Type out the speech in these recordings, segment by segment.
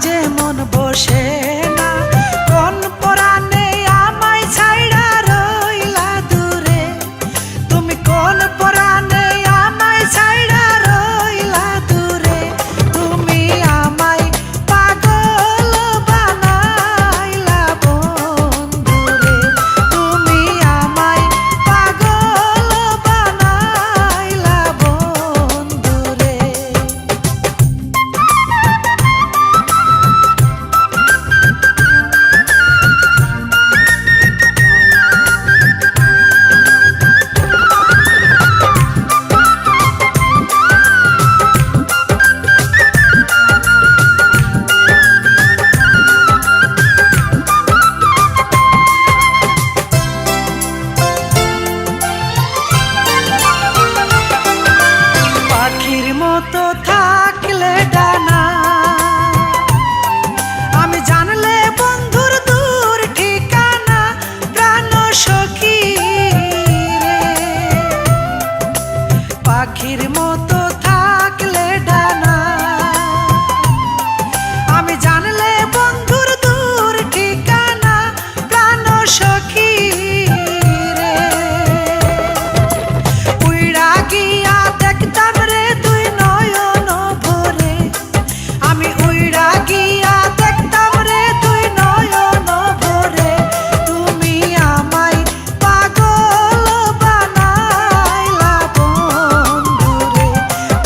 যে মন বসে না, কোন পরাণে আমায় ছাইড়া রইলা দূরে। তুমি কোন পরাণে আমায় ছাইড়া রইলা দূরে। তুমি আমায় পাগল বানাইলা বন্ধুরে। তুমি আমায় পাগল বানাইলা বন্ধুরে। পাখির মতো থাকলে ডানা, আমি জানলে বন্ধুর দূর ঠিকানা। প্রাণ সখী রে, পাখির মতো থাকলে ডানা, আমি জানলে বন্ধুর দূর ঠিকানা। প্রাণ সখী রে, উইড়া গিয়া দেখতাম রে তুই নয়ন ভরে। আমি উইড়া গিয়া দেখতাম রে তুই নয়ন ভরে। তুমি আমায় পাগল বানাইলা বন্ধুরে।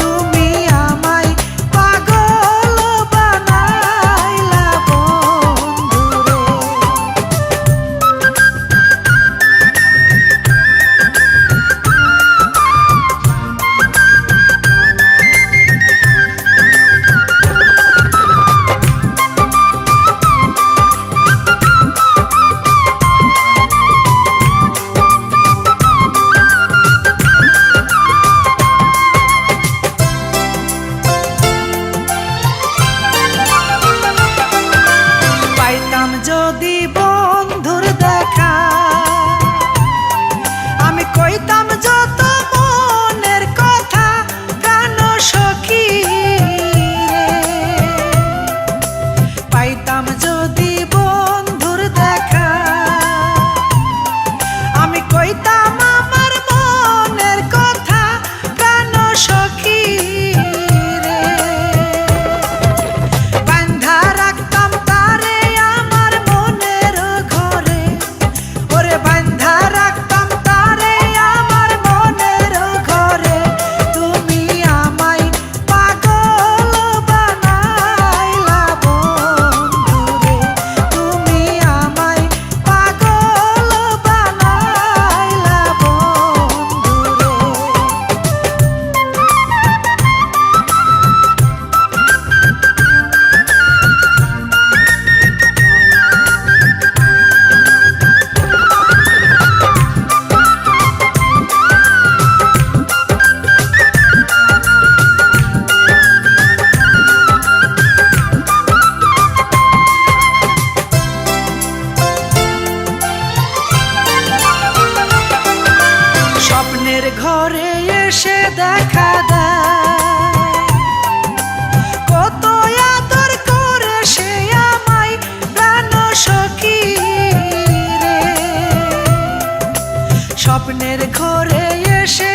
তুমি আমায় পাগল বানাইলা বন্ধুরে। পাইতাম যদি বন্ধুর দেখা, আমি কইতাম যত মনের কথা। প্রাণ সখী রে, পাইতাম যদি বন্ধুর দেখা, আমি কইতাম আমার মনের কথা। প্রাণ সখী রে, বান্ধা রাখতাম তারে আমার মনের ঘরে। ওরে বান্ধা রাখতাম তারে আমার মনের ঘরে। তুমি আমায় পাগল বানাইলা বন্ধুরে। তুমি আমায় পাগল বানাইলা বন্ধুরে। স্বপ্নের ঘরে এসে দেখা দেয়, কত আদর করে সে আমায়। প্রাণ সখী রে, স্বপ্নের ঘরে এসে